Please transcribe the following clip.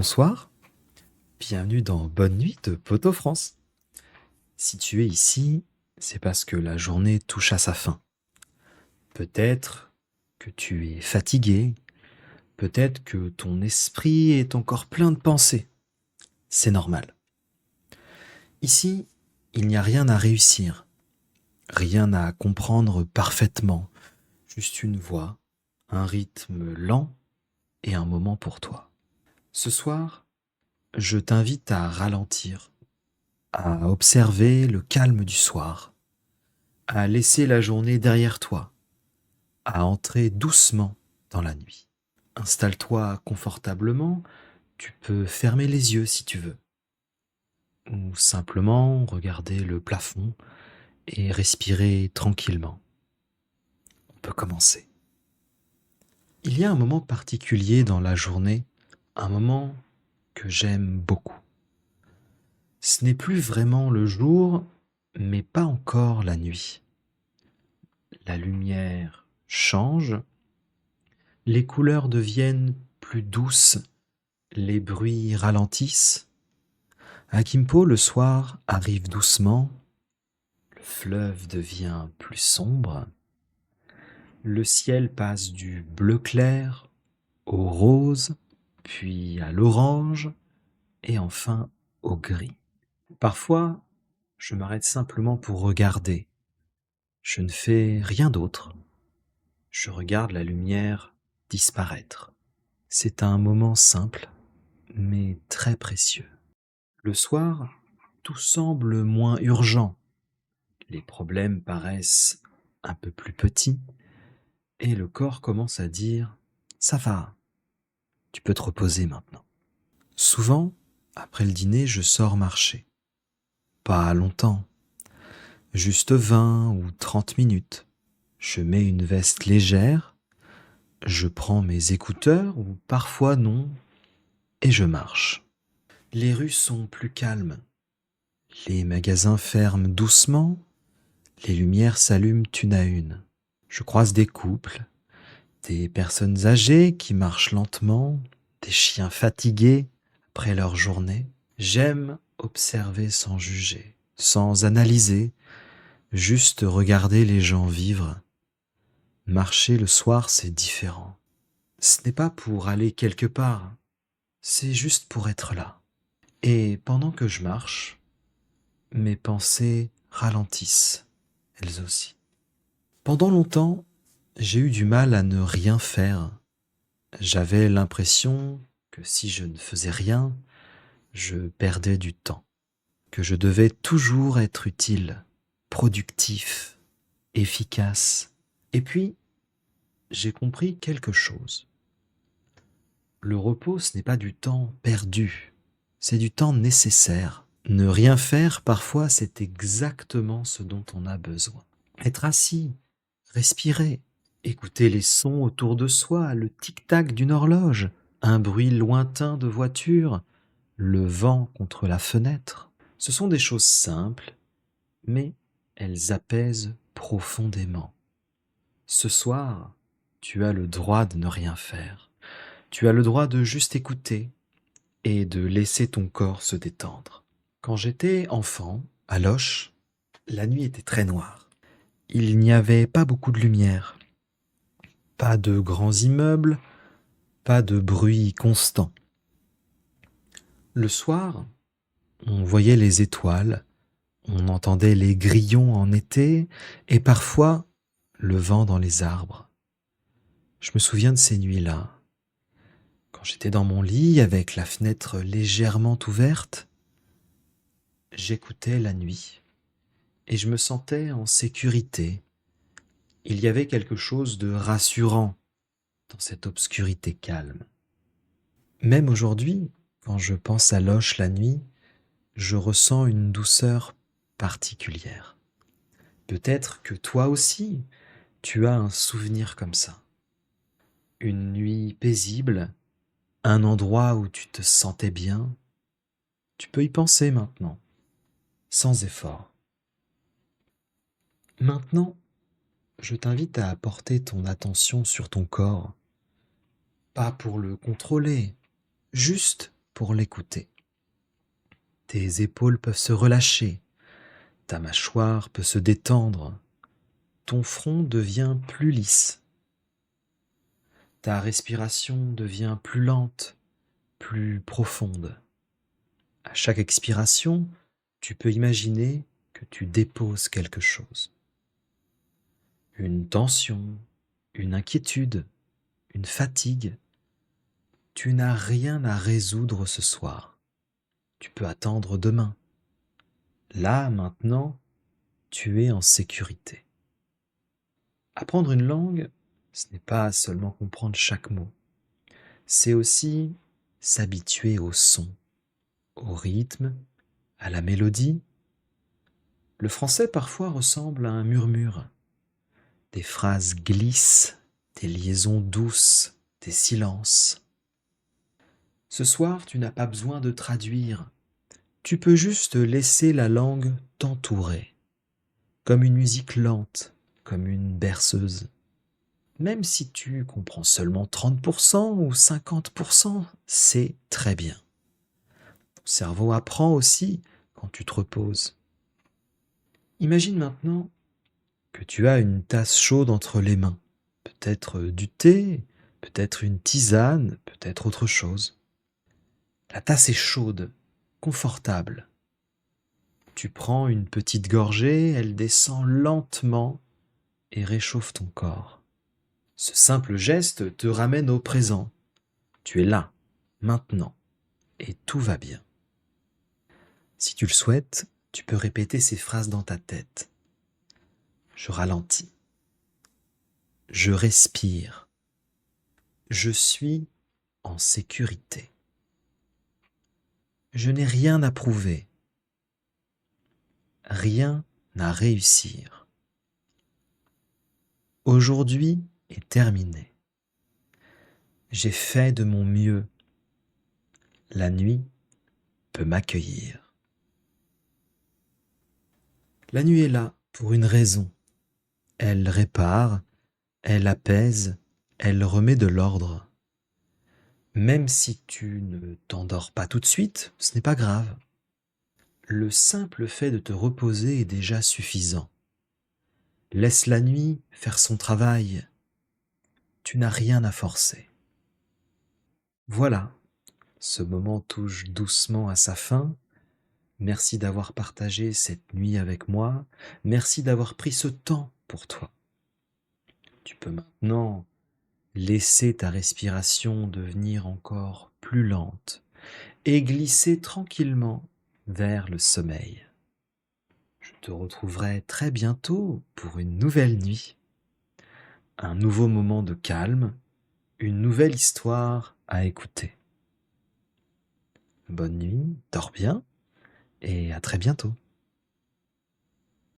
Bonsoir, bienvenue dans Bonne Nuit de Poto France. Si tu es ici, c'est parce que la journée touche à sa fin. Peut-être que tu es fatigué, peut-être que ton esprit est encore plein de pensées. C'est normal. Ici, il n'y a rien à réussir, rien à comprendre parfaitement, juste une voix, un rythme lent et un moment pour toi. Ce soir, je t'invite à ralentir, à observer le calme du soir, à laisser la journée derrière toi, à entrer doucement dans la nuit. Installe-toi confortablement, tu peux fermer les yeux si tu veux, ou simplement regarder le plafond et respirer tranquillement. On peut commencer. Il y a un moment particulier dans la journée, un moment que j'aime beaucoup. Ce n'est plus vraiment le jour, mais pas encore la nuit. La lumière change, les couleurs deviennent plus douces, les bruits ralentissent. À Kimpo, le soir arrive doucement, le fleuve devient plus sombre, le ciel passe du bleu clair au rose, puis à l'orange et enfin au gris. Parfois, je m'arrête simplement pour regarder. Je ne fais rien d'autre. Je regarde la lumière disparaître. C'est un moment simple, mais très précieux. Le soir, tout semble moins urgent. Les problèmes paraissent un peu plus petits et le corps commence à dire « ça va, tu peux te reposer maintenant ». Souvent, après le dîner, je sors marcher. Pas longtemps, juste 20 ou 30 minutes. Je mets une veste légère, je prends mes écouteurs ou parfois non, et je marche. Les rues sont plus calmes. Les magasins ferment doucement, les lumières s'allument une à une. Je croise des couples, des personnes âgées qui marchent lentement, des chiens fatigués après leur journée. J'aime observer sans juger, sans analyser, juste regarder les gens vivre. Marcher le soir, c'est différent. Ce n'est pas pour aller quelque part, c'est juste pour être là. Et pendant que je marche, mes pensées ralentissent, elles aussi. Pendant longtemps, j'ai eu du mal à ne rien faire. J'avais l'impression que si je ne faisais rien, je perdais du temps, que je devais toujours être utile, productif, efficace. Et puis, j'ai compris quelque chose. Le repos, ce n'est pas du temps perdu, c'est du temps nécessaire. Ne rien faire, parfois, c'est exactement ce dont on a besoin. Être assis, respirer, écouter les sons autour de soi, le tic-tac d'une horloge, un bruit lointain de voiture, le vent contre la fenêtre. Ce sont des choses simples, mais elles apaisent profondément. Ce soir, tu as le droit de ne rien faire. Tu as le droit de juste écouter et de laisser ton corps se détendre. Quand j'étais enfant, à Loches, la nuit était très noire. Il n'y avait pas beaucoup de lumière, pas de grands immeubles, pas de bruit constant. Le soir, on voyait les étoiles, on entendait les grillons en été et parfois le vent dans les arbres. Je me souviens de ces nuits-là. Quand j'étais dans mon lit avec la fenêtre légèrement ouverte, j'écoutais la nuit et je me sentais en sécurité. Il y avait quelque chose de rassurant dans cette obscurité calme. Même aujourd'hui, quand je pense à Loches la nuit, je ressens une douceur particulière. Peut-être que toi aussi, tu as un souvenir comme ça. Une nuit paisible, un endroit où tu te sentais bien. Tu peux y penser maintenant, sans effort. Maintenant, je t'invite à porter ton attention sur ton corps, pas pour le contrôler, juste pour l'écouter. Tes épaules peuvent se relâcher, ta mâchoire peut se détendre, ton front devient plus lisse, ta respiration devient plus lente, plus profonde. À chaque expiration, tu peux imaginer que tu déposes quelque chose. Une tension, une inquiétude, une fatigue. Tu n'as rien à résoudre ce soir. Tu peux attendre demain. Là, maintenant, tu es en sécurité. Apprendre une langue, ce n'est pas seulement comprendre chaque mot. C'est aussi s'habituer au son, au rythme, à la mélodie. Le français parfois ressemble à un murmure. Des phrases glissent, des liaisons douces, des silences. Ce soir, tu n'as pas besoin de traduire. Tu peux juste laisser la langue t'entourer, comme une musique lente, comme une berceuse. Même si tu comprends seulement 30% ou 50%, c'est très bien. Ton cerveau apprend aussi quand tu te reposes. Imagine maintenant que tu as une tasse chaude entre les mains. Peut-être du thé, peut-être une tisane, peut-être autre chose. La tasse est chaude, confortable. Tu prends une petite gorgée, elle descend lentement et réchauffe ton corps. Ce simple geste te ramène au présent. Tu es là, maintenant, et tout va bien. Si tu le souhaites, tu peux répéter ces phrases dans ta tête. Je ralentis. Je respire. Je suis en sécurité. Je n'ai rien à prouver. Rien à réussir. Aujourd'hui est terminé. J'ai fait de mon mieux. La nuit peut m'accueillir. La nuit est là pour une raison. Elle répare, elle apaise, elle remet de l'ordre. Même si tu ne t'endors pas tout de suite, ce n'est pas grave. Le simple fait de te reposer est déjà suffisant. Laisse la nuit faire son travail. Tu n'as rien à forcer. Voilà, ce moment touche doucement à sa fin. Merci d'avoir partagé cette nuit avec moi. Merci d'avoir pris ce temps pour toi. Tu peux maintenant laisser ta respiration devenir encore plus lente et glisser tranquillement vers le sommeil. Je te retrouverai très bientôt pour une nouvelle nuit, un nouveau moment de calme, une nouvelle histoire à écouter. Bonne nuit, dors bien et à très bientôt.